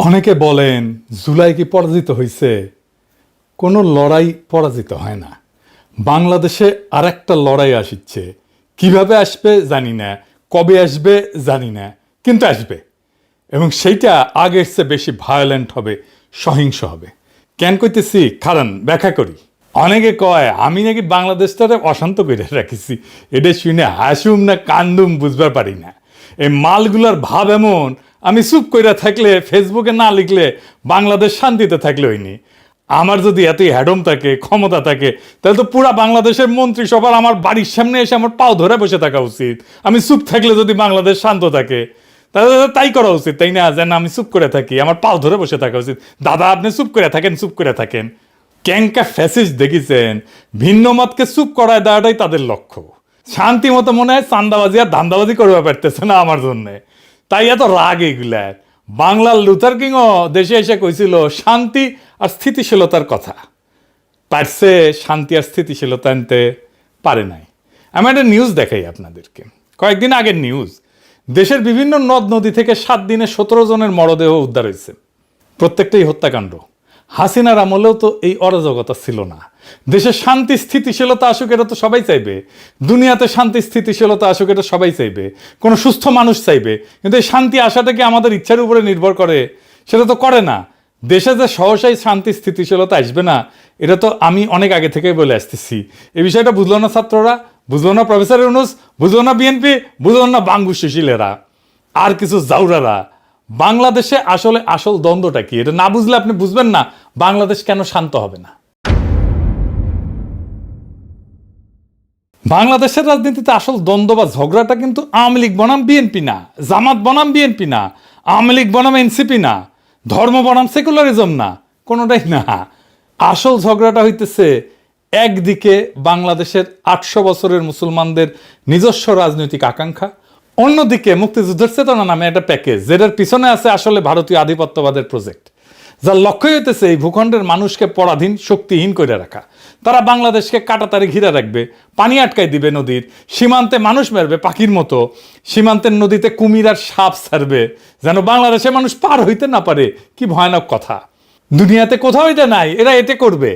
অনেকে বলেন জুলাই কি পরাজিত হয়েছে? কোনো লড়াই পরাজিত হয় না। বাংলাদেশে আরেকটা লড়াই আসছে, কিভাবে আসবে জানি না, কবে আসবে জানি না, কিন্তু আসবে। এবং সেইটা আগের চেয়ে বেশি ভায়োলেন্ট হবে, সহিংস হবে। কেন কইতেছি কারণ ব্যাখ্যা করি। অনেকে কয় আমি নাকি বাংলাদেশটারে অশান্ত করে রাখিছি, এটা শুনে হাসুম না কান্দুম বুঝবার পারি না। এই মালগুলার ভাব এমন, আমি চুপ কইরা থাকলে, ফেসবুকে না লিখলে বাংলাদেশ শান্তিতে থাকলে হইনি। আমার যদি এতই হ্যাডম থাকে, ক্ষমতা থাকে, তাহলে তো পুরা বাংলাদেশের মন্ত্রিসভার আমার বাড়ির সামনে এসে আমার পাও ধরে বসে থাকা উচিত। আমি চুপ থাকলে যদি বাংলাদেশ শান্ত থাকে, তাহলে তাই করা উচিত, তাই না? যেন আমি চুপ করে থাকি, আমার পাও ধরে বসে থাকা উচিত। দাদা আপনি চুপ করে থাকেন, চুপ করে থাকেন। ক্যাঙ্কা ফ্যাসিস্ট দেখেছেন, ভিন্ন মতকে চুপ করায় দেওয়াটাই তাদের লক্ষ্য। শান্তি মতো মনে হয় চান্দাবাজি আর ধান্দাবাজি করবে পারতেছে না আমার জন্যে, তাই এত রাগ এগুলার। বাংলার লুথার কিংও দেশে এসে কইছিল শান্তি আর স্থিতিশীলতার কথা, পারছে শান্তি আর স্থিতিশীলতা আনতে পারে নাই। আমি একটা নিউজ দেখাই আপনাদেরকে, কয়েকদিন আগের নিউজ। দেশের বিভিন্ন নদ নদী থেকে 7 দিনে 17 জনের মরদেহ উদ্ধার হয়েছে, প্রত্যেকটাই হত্যাকাণ্ড। হাসিনার আমলেও তো এই অরাজকতা ছিল না। দেশে শান্তি স্থিতিশীলতা আসুক, এটা তো সবাই চাইবে। দুনিয়াতে শান্তি স্থিতিশীলতা আসুক, এটা সবাই চাইবে, কোনো সুস্থ মানুষ চাইবে। কিন্তু এই শান্তি আসাটা কি আমাদের ইচ্ছার উপরে নির্ভর করে? সেটা তো করে না। দেশে যে সহসাই শান্তি স্থিতিশীলতা আসবে না, এটা তো আমি অনেক আগে থেকেই বলে আসতেছি। এই বিষয়টা বুঝলো না ছাত্ররা, বুঝলো না প্রফেসর ইউনূস, বুঝলো না বিএনপি, বুঝলো না বাঙ্গু সুশীলেরা আর কিছু জাউরারা। বাংলাদেশে আসলে আসল দ্বন্দ্বটা কি, এটা না বুঝলে আপনি বুঝবেন না বাংলাদেশ কেন শান্ত হবে না। বাংলাদেশের রাজনীতিতে আসল দ্বন্দ্ব বা ঝগড়াটা কিন্তু আওয়ামী লীগ বনাম বিএনপি না, জামাত বনাম বিএনপি না, আওয়ামী লীগ বনাম এনসিপি না, ধর্ম বনাম সেকুলারিজম না, কোনোটাই না। আসল ঝগড়াটা হইতেছে একদিকে বাংলাদেশের 800 বছরের মুসলমানদের নিজস্ব রাজনৈতিক আকাঙ্ক্ষা, অন্যদিকে মুক্তিযুদ্ধের চেতনা নামে একটা প্যাকেজ, যেটার পিছনে আছে আসলে ভারতীয় আধিপত্যবাদের প্রজেক্ট, যার লক্ষ্যই হইতেছে এই ভূখণ্ডের মানুষকে পরাধীন, শক্তিহীন করে রাখা। তারা বাংলাদেশকে কাটাতারে ঘিরে রাখবে, পানি আটকায় দিবে নদীর, সীমান্তে মানুষ মারবে পাখির মতো, সীমান্তের নদীতে কুমির আর সাপ ছাড়বে, যেন বাংলাদেশের মানুষ পার হইতে না পারে। কি ভয়ানক কথা! দুনিয়াতে কোথাও এটা নাই। এরা এতে করবে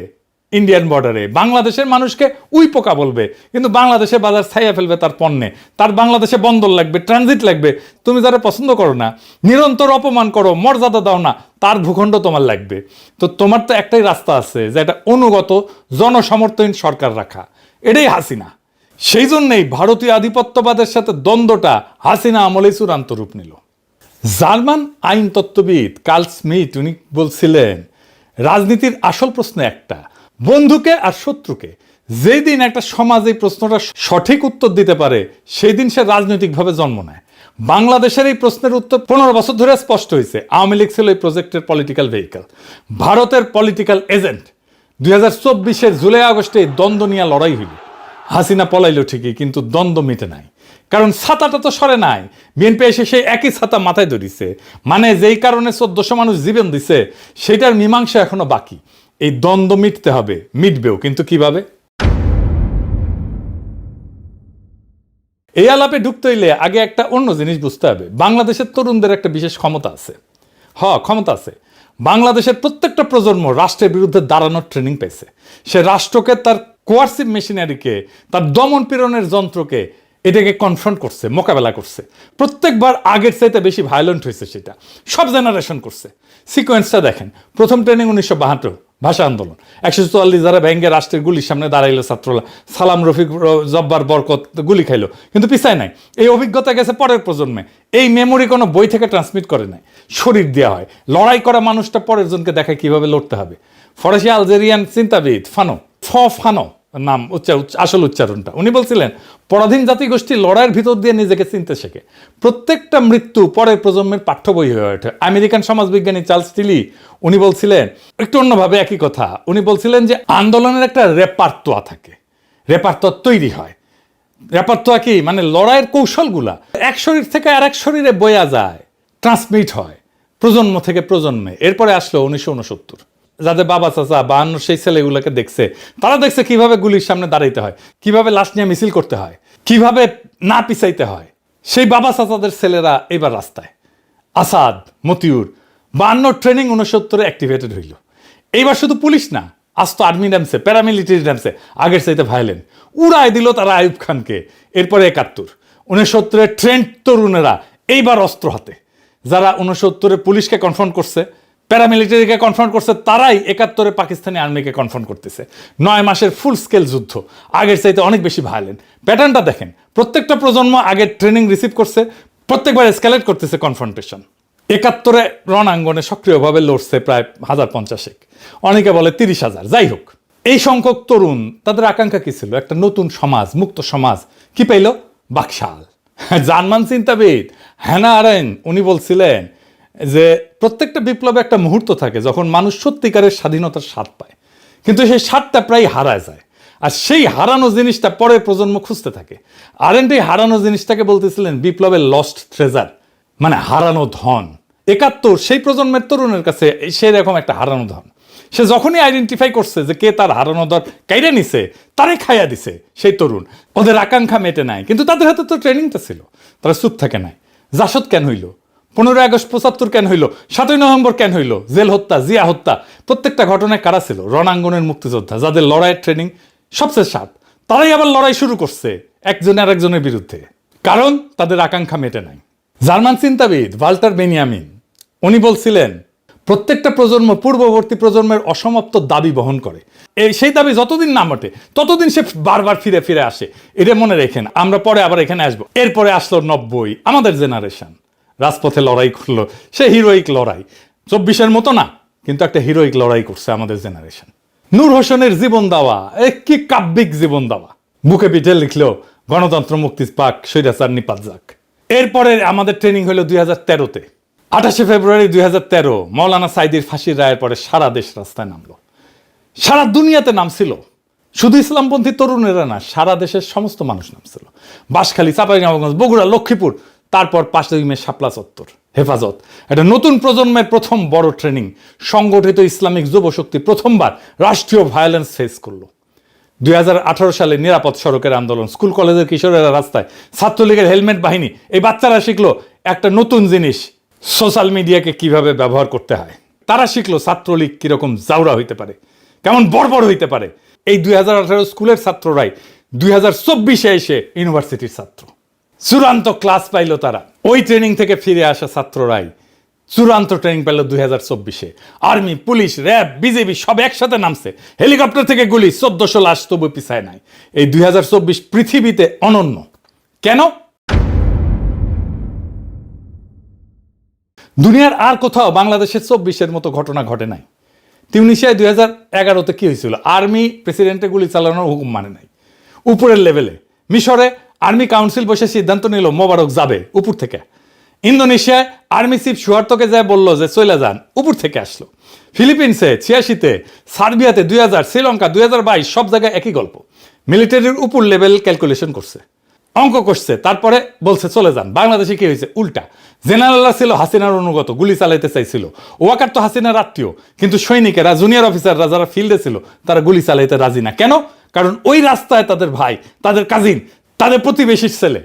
ইন্ডিয়ান বর্ডারে, বাংলাদেশের মানুষকে উই পোকা বলবে, কিন্তু বাংলাদেশে বাজার ছাইয়া ফেলবে তার পণ্যে। তার বাংলাদেশে বন্দর লাগবে, ট্রানজিট লাগবে। তুমি যারা পছন্দ করো না, নিরন্তর অপমান করো, মর্যাদা দাও না, তার ভূখণ্ড তোমার লাগবে। তো তোমার তো একটাই রাস্তা আছে, যে এটা অনুগত জনসমর্থনহীন সরকার রাখা। এটাই হাসিনা। সেই জন্যেই ভারতীয় আধিপত্যবাদের সাথে দ্বন্দ্বটা হাসিনা আমলেই চূড়ান্ত রূপ নিল। জার্মান আইন তত্ত্ববিদ কার্ল স্মিথ উনি বলছিলেন, রাজনীতির আসল প্রশ্ন একটা, বন্ধুকে আর শত্রুকে। যেই দিন একটা সমাজ এই প্রশ্নটা সঠিক উত্তর দিতে পারে, সেই দিন সে রাজনৈতিকভাবে জন্ম নেয়। বাংলাদেশের এই প্রশ্নের উত্তর 15 বছর ধরে স্পষ্ট হয়েছে। আওয়ামী লীগ ছিল এই প্রজেক্টের পলিটিক্যাল ভেহিকল, ভারতের পলিটিক্যাল এজেন্ট। 2024-এর জুলাই আগস্টে দ্বন্দ্ব নিয়ে লড়াই হইল। হাসিনা পলাইল ঠিকই, কিন্তু দ্বন্দ্ব মিটে নাই, কারণ ছাতাটা তো সরে নাই। বিএনপি এসে সেই একই ছাতা মাথায় ধরিছে, মানে যেই কারণে 1400 মানুষ জীবন দিছে, সেটার মীমাংসা এখনো বাকি। এই দ্বন্দ্ব মিটতে হবে, মিটবেও, কিন্তু কিভাবে? এই আলাপে ঢুকতে হইলে আগে একটা অন্য জিনিস বুঝতে হবে। বাংলাদেশের তরুণদের একটা বিশেষ ক্ষমতা আছে। ক্ষমতা আছে। বাংলাদেশের প্রত্যেকটা প্রজন্ম রাষ্ট্রের বিরুদ্ধে দাঁড়ানোর ট্রেনিং পেয়েছে। সে রাষ্ট্রকে, তার কোয়ার্সিভ মেশিনারিকে, তার দমন পীড়নের যন্ত্রকে, এটাকে কনফ্রন্ট করছে, মোকাবেলা করছে। প্রত্যেকবার আগের চাইতে বেশি ভায়োলেন্ট হয়েছে সেটা। সব জেনারেশন করছে। সিকোয়েন্সটা দেখেন। প্রথম ট্রেনিং 1972, ভাষা আন্দোলন। 144 যারা ব্যাঙ্গে রাষ্ট্রের গুলির সামনে দাঁড়াইলো ছাত্ররা, সালাম, রফিক, জব্বার, বরকত গুলি খাইলো, কিন্তু পিছায় নাই। এই অভিজ্ঞতা গেছে পরের প্রজন্মে। এই মেমোরি কোনো বই থেকে ট্রান্সমিট করে নাই, শরীর দেওয়া হয়। লড়াই করা মানুষটা পরের জনকে দেখায় কিভাবে লড়তে হবে। ফরাসি আলজেরিয়ান চিন্তাবিদ ফানো নাম আসল উচ্চারণটা, উনি বলছিলেন, পরাধীন জাতিগোষ্ঠী লড়াইয়ের ভিতর দিয়ে নিজেকে চিনতে শেখে। প্রত্যেকটা মৃত্যু পরের প্রজন্মের পাঠ্য বই হয়ে ওঠে। আমেরিকান সমাজবিজ্ঞানী চার্লস টিলি উনি বলছিলেন একটু অন্যভাবে একই কথা। উনি বলছিলেন যে আন্দোলনের একটা রেপার্তোয়া থাকে, রেপার্তোয়া তৈরি হয়। রেপার্তোয়া কি মানে লড়াইয়ের কৌশলগুলা এক শরীর থেকে আর এক শরীরে বয়া যায়, ট্রান্সমিট হয় প্রজন্ম থেকে প্রজন্মে। এরপরে আসলো 1969, যাদের বাবা চাচা 52 সেই ছেলেগুলোকে দেখছে, তারা দেখছে কিভাবে গুলির সামনে দাঁড়াইতে হয়, কিভাবে লাশ নিয়ে মিছিল করতে হয়, কিভাবে না পিছাইতে হয়। সেই বাবা চাচাদের ছেলেরা এবার রাস্তায়। আসাদ, মতিউর, 52 ট্রেনিং 69 অ্যাক্টিভেটেড হইল। এইবার শুধু পুলিশ না, আজ তো আর্মি নামছে, প্যারামিলিটারি নামছে, আগের চাইতে ভায়োলেন্ট। উড়ায় দিল তারা আইয়ুব খানকে। এরপরে 71 69 ট্রেন্ড তরুণেরা এইবার অস্ত্র হাতে। যারা 69 পুলিশকে কনফ্রন্ট করছে, প্যারামিলিটারিকে কনফ্রন্ট করছে, তারাই 71 পাকিস্তানি আর্মিকে কনফ্রন্ট করতেছে। 9 মাসের ফুল স্কেল যুদ্ধ, আগের চাইতে অনেক বেশি ভায়োলেন্ট। প্যাটার্নটা দেখেন, প্রত্যেকটা প্রজন্ম আগের ট্রেনিং রিসিভ করছে, প্রত্যেকবার এসকেলেট করতেছে কনফ্রন্টেশন। 71 রণাঙ্গনে সক্রিয়ভাবে লড়ছে প্রায় 1050, অনেকে বলে 30,000। যাই হোক, এই সংখ্যক তরুণ, তাদের আকাঙ্ক্ষা কি ছিল? একটা নতুন সমাজ, মুক্ত সমাজ। কি পাইল? বাকশাল। জার্মান চিন্তাবিদ হ্যানা আরেন্ট উনি বলছিলেন যে প্রত্যেকটা বিপ্লবে একটা মুহূর্ত থাকে যখন মানুষ সত্যিকারের স্বাধীনতার স্বাদ পায়, কিন্তু সেই স্বাদটা প্রায় হারায় যায়। আর সেই হারানো জিনিসটা পরের প্রজন্ম খুঁজতে থাকে। আরেন্ট এই হারানো জিনিসটাকে বলতেছিলেন বিপ্লবের লস্ট ট্রেজার, মানে হারানো ধন। 71 সেই প্রজন্মের তরুণের কাছে সেই রকম একটা হারানো ধন। সে যখনই আইডেন্টিফাই করছে যে কে তার হারানো ধন কাইরে নিছে, তারে খাইয়া দিছে সেই তরুণ। ওদের আকাঙ্ক্ষা মেটে নাই, কিন্তু তাদের হাতে তো ট্রেনিংটা ছিল, তারা চুপ থাকে নাই। জাসদ কেন হইল? 15 আগস্ট 75 কেন হইল? 7ই নভেম্বর কেন হইল? জেল হত্যা, জিয়া হত্যা, প্রত্যেকটা ঘটনায় কারা ছিল? রণাঙ্গনের মুক্তিযোদ্ধা, যাদের লড়াইয়ের ট্রেনিং সবচেয়ে সাত। তারাই আবার লড়াই শুরু করছে একজন আরেকজনের বিরুদ্ধে, কারণ তাদের আকাঙ্ক্ষা মেটে নাই। জার্মান চিন্তাবিদ ভাল্টার বেনিয়ামিন উনি বলছিলেন প্রত্যেকটা প্রজন্ম পূর্ববর্তী প্রজন্মের অসমাপ্ত দাবি বহন করে। সেই দাবি যতদিন না মটে ততদিন সে বারবার ফিরে ফিরে আসে। এটা মনে রেখেন, আমরা পরে আবার এখানে আসবো। এরপরে আসলো 90, আমাদের জেনারেশন রাজপথে লড়াই করলো, সে হিরোইক লড়াই। 24-এর মতো না, কিন্তু একটা হিরোইক লড়াই করছে আমাদের জেনারেশন। নূর হোসেনের জীবন দেওয়া, কি কাব্যিক জীবন দেওয়া, বুকে পিঠে লিখলো গণতন্ত্র মুক্তি পাক, স্বৈরাচার নিপাত যাক। এরপরে আমাদের ট্রেনিং হলো 2013-তে। 28 ফেব্রুয়ারি 2013 মৌলানা সাইদির ফাঁসির রায়ের পরে সারা দেশ রাস্তায় নামলো, সারা দুনিয়াতে নামছিল। শুধু ইসলামপন্থী তরুণেরা না, সারা দেশের সমস্ত মানুষ নামছিল। বাঁশখালী, চাঁপাইনবাবগঞ্জ, বগুড়া, লক্ষ্মীপুর, তারপর 5 মে শাপলা চত্বর। হেফাজত, একটা নতুন প্রজন্মের প্রথম বড় ট্রেনিং। সংগঠিত ইসলামিক যুবশক্তি প্রথমবার রাষ্ট্রীয় ভায়োলেন্স ফেস করলো। 2018 সালে নিরাপদ সড়কের আন্দোলন, স্কুল কলেজের কিশোরেরা রাস্তায়, ছাত্রলীগের হেলমেট বাহিনী, এই বাচ্চারা শিখলো একটা নতুন জিনিস, সোশ্যাল মিডিয়াকে কিভাবে ব্যবহার করতে হয়। তারা শিখলো ছাত্রলীগ কিরকম জাউরা হইতে পারে, কেমন বর্বর হইতে পারে। এই 2018 স্কুলের ছাত্ররাই 2024-এ এসে ইউনিভার্সিটির ছাত্র। চূড়ান্ত ক্লাস পাইল তারা। ওই ট্রেনিং থেকে ফিরে আসা ছাত্ররাই চূড়ান্ত ট্রেনিং পেল 2024-এ। আর্মি, পুলিশ, র্যাব, বিজেপি সব একসাথে নামছে। হেলিকপ্টার থেকে গুলি, 1400 লাশ তবু পিছায় নাই। এই 2024 পৃথিবীতে অনন্য। কেন? দুনিয়ার আর কোথাও বাংলাদেশের 24-এর মতো ঘটনা ঘটে নাই। তিউনিসিয়ায় 2011-তে কি হয়েছিল? আর্মি প্রেসিডেন্টের গুলি চালানোর হুকুম মানে নাই, উপরের লেভেলে। মিশরে আর্মি কাউন্সিল বসে সিদ্ধান্ত নিল মোবারক যাবে, উপর থেকে। ইন্দোনেশিয়ায় আর্মি চিফ সুহার্তোকে যায় বলল যে চলে যান, উপর থেকে আসলো। ফিলিপিন্সে 86-তে, সার্বিয়াতে 2000, শ্রীলঙ্কা 2022, সব জায়গায় একই গল্প। মিলিটারির উপর লেভেল ক্যালকুলেশন করছে, অঙ্ক করছে, তারপরে বলছে চলে যান। বাংলাদেশে কি হয়েছে? উল্টা। জেনারেলরা ছিল হাসিনার অনুগত, গুলি চালাইতে চাইছিল। ওয়াকার তো হাসিনার আত্মীয়, কিন্তু সৈনিকেরা, জুনিয়র অফিসাররা যারা ফিল্ডে ছিল, তারা গুলি চালাইতে রাজি না। কেন? কারণ ওই রাস্তায় তাদের ভাই, তাদের কাজিন, তাদের প্রতিবেশীর ছেলে,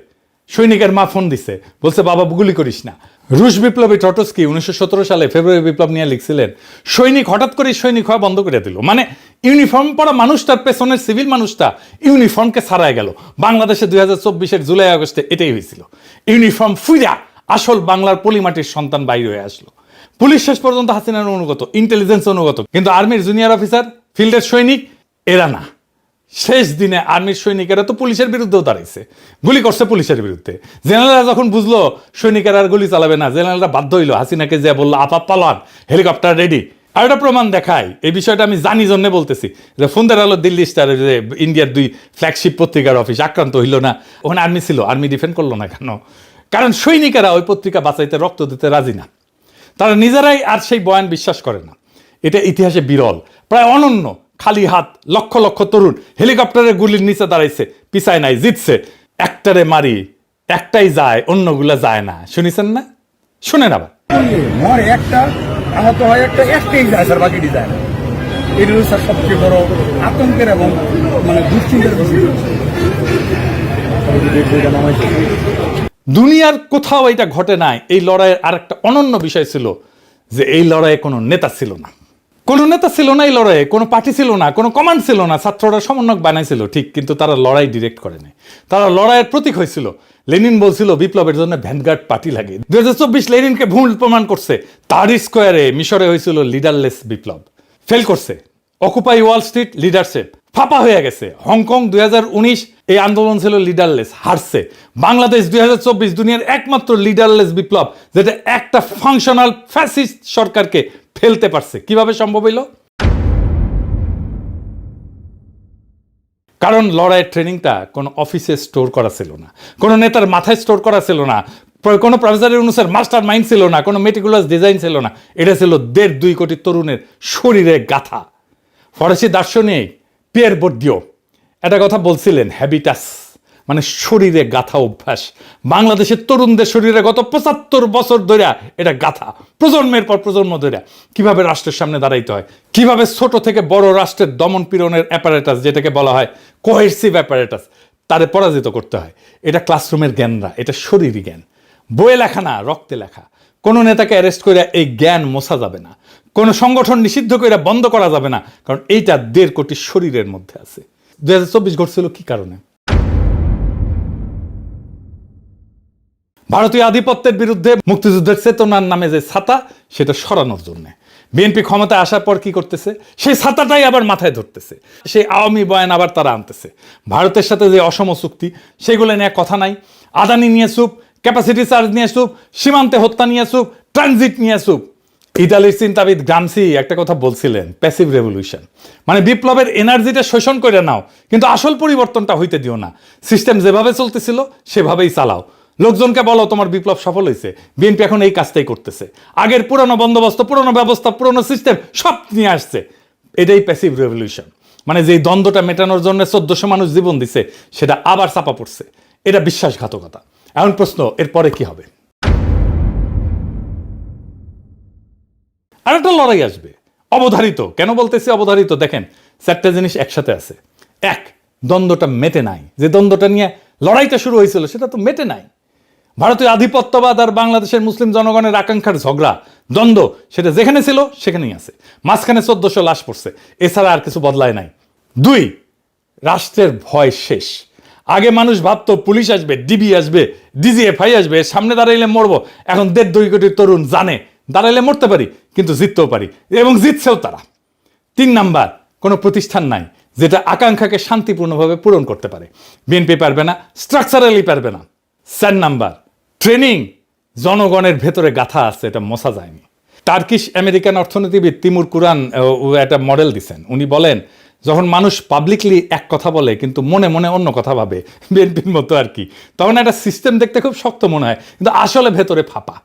সৈনিকের মা ফোন দিছে, বলছে বাবা গুলি করিস না। রুশ বিপ্লবী ট্রটস্কি 1917 সালে ফেব্রুয়ারি বিপ্লব নিয়ে লিখছিলেন, সৈনিক হঠাৎ করে সৈনিক হওয়া বন্ধ করে দিল। মানে ইউনিফর্ম পরা মানুষটার পেছনের সিভিল মানুষটা ইউনিফর্মকে ছাড়াই গেল। বাংলাদেশে 2024-এর জুলাই আগস্টে এটাই হয়েছিল। ইউনিফর্ম ফুইরা আসল বাংলার পলিমাটির সন্তান বাইরে হয়ে আসলো। পুলিশ শেষ পর্যন্ত হাসিনার অনুগত, ইন্টেলিজেন্স অনুগত, কিন্তু আর্মির জুনিয়র অফিসার, ফিল্ডের সৈনিক, এরা না। শেষ দিনে আর্মির সৈনিকেরা তো পুলিশের বিরুদ্ধেও দাঁড়াইছে, গুলি করছে পুলিশের বিরুদ্ধে। জেনারেলরা যখন বুঝলো সৈনিকেরা আর গুলি চালাবে না, জেনারেলরা বাধ্য হইলো, হাসিনাকে যে বললো আপা পালান, হেলিকপ্টার রেডি। আর একটা প্রমাণ দেখায়, এই বিষয়টা আমি জানি জন্য বলতেছি, যে ফোনদের আলো দিল্লি স্টার, যে ইন্ডিয়ার 2 ফ্ল্যাগশিপ পত্রিকার অফিস আক্রান্ত হইল না, ওখানে আর্মি ছিল, আর্মি ডিফেন্ড করলো না কেন? কারণ সৈনিকেরা ওই পত্রিকা বাঁচাইতে, রক্ত দিতে রাজি না। তারা নিজেরাই আর সেই বয়ান বিশ্বাস করে না। এটা ইতিহাসে বিরল, প্রায় অনন্য। খালি হাত লক্ষ লক্ষ তরুণ হেলিকপ্টারের গুলির নিচে দাঁড়াইছে, পিছায় নাই, জিতছে। একটারে মারি, একটাই যায়, অন্যগুলা যায় না। শুনিছেন না? শুনেন আবার। মরে একটা, আহত হয় একটা, একটাই যায় স্যার, বাকিটি যায় না। এটা হচ্ছে স্যার সবচেয়ে বড় আতঙ্কের এবং মানে দুশ্চিন্তার বিষয়। দুনিয়ার কোথাও এটা ঘটে নাই। এই লড়াইয়ের আরেকটা অনন্য বিষয় ছিল যে এই লড়াইয়ে কোনো নেতা ছিল না, কোনো নেতা ছিল না এই লড়াইয়ে, কোনো পার্টি ছিল না, কোনো কমান্ড ছিল না। ছাত্ররা সমন্বয়ক বানাইছিল ঠিক, কিন্তু তারা লড়াই ডিরেক্ট করে নাই, তারা লড়াইয়ের প্রতীক হয়েছিল। লেনিন বলছিল বিপ্লবের জন্য ভ্যানগার্ড পার্টি লাগে। 2024 লেনিনকে ভুল প্রমাণ করছে। তাহরির স্কোয়ারে মিশরে হয়েছিল লিডারলেস বিপ্লব, ফেল করছে। অকুপাই ওয়াল স্ট্রিট লিডারশিপ ফাঁপা হয়ে গেছে। হংকং 2019 এই আন্দোলন ছিল লিডারলেস, হারছে। বাংলাদেশ 2024 দুনিয়ার একমাত্র লিডারলেস বিপ্লব যেটা একটা ফাংশনাল ফ্যাসিস্ট সরকারকে ফেলতে পারছে। কিভাবে সম্ভব হইল? কারণ লড়াইয়ের ট্রেনিংটা কোনো অফিসে স্টোর করা ছিল না, কোনো নেতার মাথায় স্টোর করা ছিল না, কোনো প্রফেসরের অনুসার মাস্টার মাইন্ড ছিল না, কোনো মেটিকুলাস ডিজাইন ছিল না। এটা ছিল 1.5-2 কোটি তরুণের শরীরে গাথা। ফরাসি দার্শনিক পিয়ের বোর্ডিও একটা কথা বলছিলেন, হ্যাবিটাস মানে শরীরে গাথা অভ্যাস। বাংলাদেশের তরুণদের শরীরে গত 75 বছর ধরে এটা গাথা, প্রজন্মের পর প্রজন্ম ধরে। কিভাবে রাষ্ট্রের সামনে দাঁড়াইতে হয়, কিভাবে ছোট থেকে বড় রাষ্ট্রের দমন পীড়নের অ্যাপারেটাস, যেটাকে বলা হয় কোহেসিভ অ্যাপারেটাস, তারে পরাজিত করতে হয়। এটা ক্লাসরুমের জ্ঞান না, এটা শরীরী জ্ঞান, বইয়ে লেখা না, রক্তে লেখা। কোনো নেতাকে অ্যারেস্ট করে এই জ্ঞান মোছা যাবে না, কোনো সংগঠন নিষিদ্ধ করে বন্ধ করা যাবে না, কারণ এইটা 1.5 কোটি শরীরের মধ্যে আছে। 2024 ঘটছিল কি কারণে? ভারতীয় আধিপত্যের বিরুদ্ধে মুক্তিযুদ্ধের চেতনার নামে যে ছাতা, সেটা সরানোর জন্য বিএনপি ক্ষমতায় আসার পর কি করতেছে, সেই ছাতাটাই আবার মাথায় ধরতেছে, সেই আওয়ামী বয়ান আবার তারা আনতেছে। ভারতের সাথে যে অসম চুক্তি, সেগুলো নিয়ে কথা নাই। আদানি নিয়ে চুপ, ক্যাপাসিটি চার্জ নিয়ে চুপ, সীমান্তে হত্যা নিয়ে চুপ, ট্রানজিট নিয়ে চুপ। ইতালির চিন্তাবিদ গ্রামসি একটা কথা বলছিলেন, প্যাসিভ রেভলিউশন মানে বিপ্লবের এনার্জিটা শোষণ করে নাও, কিন্তু আসল পরিবর্তনটা হইতে দিও না। সিস্টেম যেভাবে চলতেছিল সেভাবেই চালাও। লোকজনকে বলো তোমার বিপ্লব সফল হয়েছে। বিএনপি এখন এই কাজটাই করতেছে। আগের পুরনো বন্দোবস্ত, পুরনো ব্যবস্থা, পুরনো সিস্টেম সব নিয়ে আসছে। এটাই প্যাসিভ রেভলিউশন মানে যেই দ্বন্দ্বটা মেটানোর জন্য 1400 মানুষ জীবন দিছে, সেটা আবার চাপা পড়ছে। এটা বিশ্বাসঘাতকতা। এখন প্রশ্ন, এরপরে কি হবে? আর একটা লড়াই আসবে, অবধারিত। কেন বলতেছি অবধারিত? দেখেন, 4টা জিনিস একসাথে আছে। এক, দ্বন্দ্বটা মেটে নাই। যে দ্বন্দ্বটা নিয়ে লড়াইটা শুরু হয়েছিল সেটা তো মেটে নাই। ভারতীয় আধিপত্যবাদ আর বাংলাদেশের মুসলিম জনগণের আকাঙ্ক্ষার ঝগড়া, দ্বন্দ্ব, সেটা যেখানে ছিল সেখানেই আছে। মাঝখানে 1400 লাশ পড়ছে, এছাড়া আর কিছু বদলায় নাই। 2, রাষ্ট্রের ভয় শেষ। আগে মানুষ ভাবতো পুলিশ আসবে, ডিবি আসবে, ডিজিএফআই আসবে, সামনে দাঁড়াইলে মরবো। এখন 1.5-2 কোটি তরুণ জানে দাঁড়াইলে মরতে পারি, কিন্তু জিততেও পারি, এবং জিতছেও তারা। 3 নাম্বার, কোনো প্রতিষ্ঠান নাই যেটা আকাঙ্ক্ষাকে শান্তিপূর্ণভাবে পূরণ করতে পারে। বিএনপি পারবে না, স্ট্রাকচারালি পারবে না। 4 নাম্বার, ট্রেনিং জনগণের ভেতরে গাথা আছে, এটা মোছা যায়নি। টার্কিশ আমেরিকান অর্থনীতিবিদ তিমুর কুরান একটা মডেল দিচ্ছেন। উনি বলেন, যখন মানুষ পাবলিকলি এক কথা বলে কিন্তু মনে মনে অন্য কথা ভাবে, বিএনপির মতো আর কি, তখন একটা সিস্টেম দেখতে খুব শক্ত মনে হয়, কিন্তু আসলে ভেতরে ফাঁপা।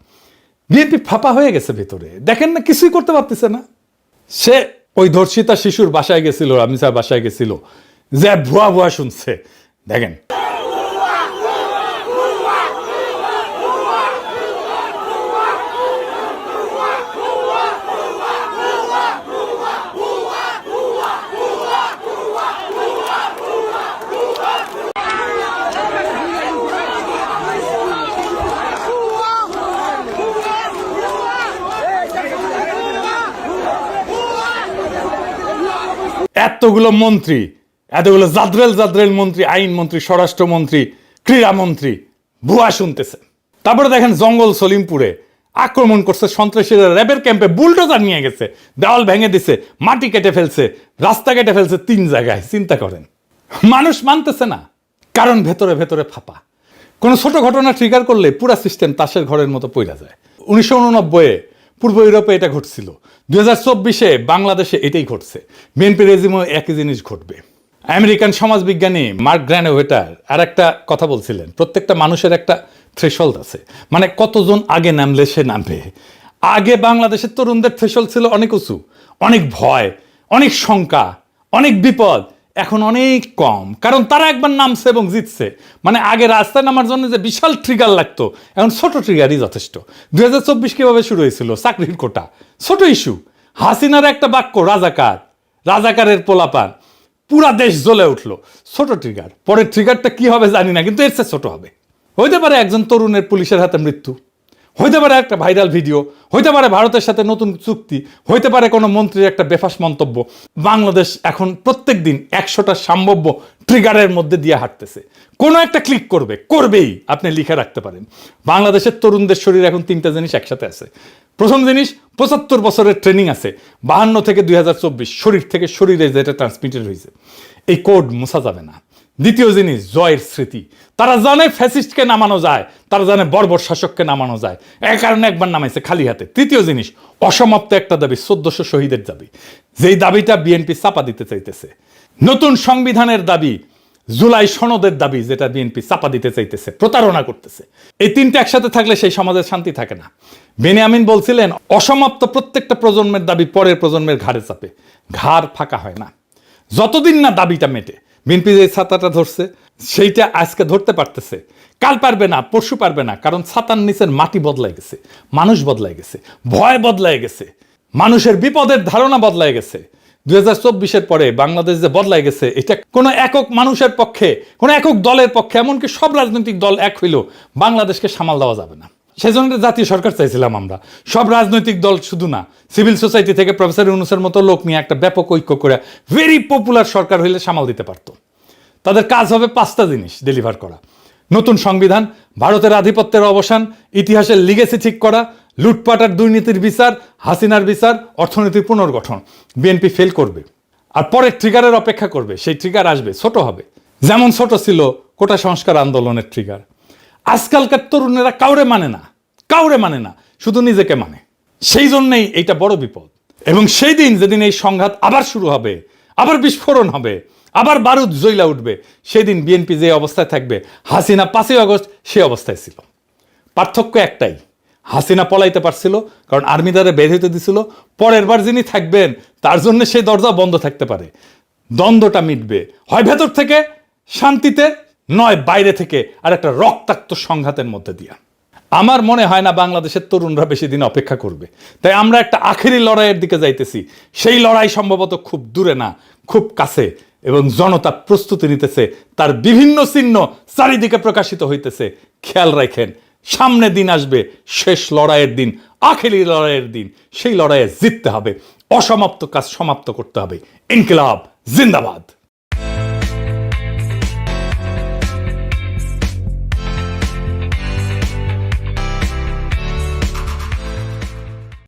বিএনপি ফাঁপা হয়ে গেছে ভেতরে, দেখেন না, কিছুই করতে পারতেছে না। সে ওই ধর্ষিতা শিশুর বাসায় গেছিল, রামিসার বাসায় গেছিল, যে ভুয়া ভুয়া শুনছে, দেখেন। এতগুলো মন্ত্রী, এতগুলো জাদ্রেল মন্ত্রী, আইন মন্ত্রী, স্বরাষ্ট্রমন্ত্রী, ক্রীড়ামন্ত্রী ভুয়া শুনতেছে। তারপরে দেখেন জঙ্গল সলিমপুরে আক্রমণ করছে সন্ত্রাসীরা, র্যাবের ক্যাম্পে বুলডোজার নিয়ে গেছে, দেওয়াল ভেঙে দিছে, মাটি কেটে ফেলছে, রাস্তা কেটে ফেলছে 3 জায়গায়। চিন্তা করেন, মানুষ মানতেছে না, কারণ ভেতরে ভেতরে ফাঁপা। কোনো ছোট ঘটনা ট্রিগার করলে পুরা সিস্টেম তাসের ঘরের মতো পইরা যায়। 1989-এ পূর্ব ইউরোপে এটা ঘটছিল, 2024-এ বাংলাদেশে এটাই ঘটছে। বিএনপি রেজিমও একই জিনিস ঘটবে। আমেরিকান সমাজবিজ্ঞানী মার্ক গ্র্যানোভেটার আর একটা কথা বলছিলেন, প্রত্যেকটা মানুষের একটা থ্রেশহোল্ড আছে, মানে কতজন আগে নামলে সে নামবে। আগে বাংলাদেশের তরুণদের থ্রেশহোল্ড ছিল অনেক উঁচু, অনেক ভয়, অনেক শঙ্কা, অনেক বিপদ। এখন অনেক কম, কারণ তারা একবার নামছে এবং জিতছে। মানে আগে রাস্তায় নামার জন্য যে বিশাল ট্রিগার লাগতো, এখন ছোট ট্রিগারই যথেষ্ট। 2024 কিভাবে শুরু হয়েছিল? চাকরির কোটা, ছোট ইস্যু। হাসিনার একটা বাক্য, রাজাকার, রাজাকারের পোলাপান, পুরা দেশ জ্বলে উঠলো, ছোট ট্রিগার। পরের ট্রিগারটা কি হবে জানি না, কিন্তু এর চেয়ে ছোট হবে। হইতে পারে একজন তরুণের পুলিশের হাতে মৃত্যু, হইতে পারে একটা ভাইরাল ভিডিও, হইতে পারে ভারতের সাথে নতুন চুক্তি, হইতে পারে কোনো মন্ত্রীর একটা বেফাস মন্তব্য। বাংলাদেশ এখন প্রত্যেক দিন 100টা সম্ভাব্য ট্রিগারের মধ্যে দিয়ে হাঁটতেছে। কোনো একটা ক্লিক করবেই, আপনি লিখে রাখতে পারেন। বাংলাদেশের তরুণদের শরীর এখন 3টা জিনিস একসাথে আছে। প্রথম জিনিস, 75 বছরের ট্রেনিং আছে, 52 থেকে 2024 শরীর থেকে শরীরে যেটা ট্রান্সমিটেড হয়েছে, এই কোড মোছা যাবে না। দ্বিতীয় জিনিস, জয়ের স্মৃতি। তারা জানে ফ্যাসিস্টকে নামানো যায়, তারা জানে বর্বর শাসককে নামানো যায়, এই কারণে একবার নামাইছে খালি হাতে। তৃতীয় জিনিস, অসমাপ্ত একটা দাবি, 1400 শহীদের দাবি, যেই দাবিটা বিএনপি চাপা দিতে চাইতেছে। নতুন সংবিধানের দাবি, জুলাই সনদের দাবি, যেটা বিএনপি চাপা দিতে চাইতেছে, প্রতারণা করতেছে। এই তিনটা একসাথে থাকলে সেই সমাজের শান্তি থাকে না। বেনিয়ামিন বলছিলেন, অসমাপ্ত প্রত্যেকটা প্রজন্মের দাবি পরের প্রজন্মের ঘাড়ে চাপে, ঘাড় ফাঁকা হয় না যতদিন না দাবিটা মেটে। বিএনপি যে ছাতাটা ধরছে সেইটা আজকে ধরতে পারতেছে, কাল পারবে না, পরশু পারবে না, কারণ ছাতার নিচের মাটি বদলাই গেছে, মানুষ বদলাই গেছে, ভয় বদলাই গেছে, মানুষের বিপদের ধারণা বদলাই গেছে। 2024-এর পরে বাংলাদেশ যে বদলাই গেছে, এটা কোনো একক মানুষের পক্ষে, কোনো একক দলের পক্ষে, এমনকি সব রাজনৈতিক দল এক হইলেও বাংলাদেশকে সামাল দেওয়া যাবে না। সেজন্য জাতীয় সরকার চাইছিলাম আমরা, সব রাজনৈতিক দল শুধু না, সিভিল সোসাইটি থেকে প্রফেসর ইউনূসের মতো লোক নিয়ে একটা ব্যাপক ঐক্য করে ভেরি পপুলার সরকার হইলে সামাল দিতে পারত। তাদের কাজ হবে 5টা জিনিস ডেলিভার করা: নতুন সংবিধান, ভারতের আধিপত্যের অবসান, ইতিহাসের লিগেসি ঠিক করা, লুটপাট আর দুর্নীতির বিচার, হাসিনার বিচার, অর্থনীতির পুনর্গঠন। বিএনপি ফেল করবে আর পরে ট্রিগারের অপেক্ষা করবে। সেই ট্রিগার আসবে, ছোট হবে, যেমন ছোট ছিল কোটা সংস্কার আন্দোলনের ট্রিগার। আজকালকার তরুণেরা কাউরে মানে না, শুধু নিজেকে মানে। সেই জন্যই এইটা বড় বিপদ। এবং সেই দিন যেদিন এই সংঘাত আবার শুরু হবে, আবার বিস্ফোরণ হবে, আবার বারুদ জ্বলা উঠবে, সেদিন বিএনপি যে অবস্থায় থাকবে, হাসিনা 5ই আগস্ট সে অবস্থায় ছিল। পার্থক্য একটাই, হাসিনা পলাইতে পারছিল কারণ আর্মি দ্বারা বের হইতে দিছিল। পরের বার যিনি থাকবেন তার জন্য সেই দরজা বন্ধ থাকতে পারে। দ্বন্দ্বটা মিটবে হয় ভেতর থেকে শান্তিতে, নয় বাইরে থেকে আর একটা রক্তাক্ত সংঘাতের মধ্যে দিয়া। আমার মনে হয় না বাংলাদেশের তরুণরা বেশি দিন অপেক্ষা করবে। তাই আমরা একটা আখেরি লড়াইয়ের দিকে যাইতেছি। সেই লড়াই সম্ভবত খুব দূরে না, খুব কাছে, এবং জনতা প্রস্তুতি নিতেছে, তার বিভিন্ন চিহ্ন চারিদিকে প্রকাশিত হইতেছে। খেয়াল রাখেন, সামনে দিন আসবে, শেষ লড়াইয়ের দিন, আখেরি লড়াইয়ের দিন। সেই লড়াইয়ে জিততে হবে, অসমাপ্ত কাজ সমাপ্ত করতে হবে। ইনকিলাব জিন্দাবাদ।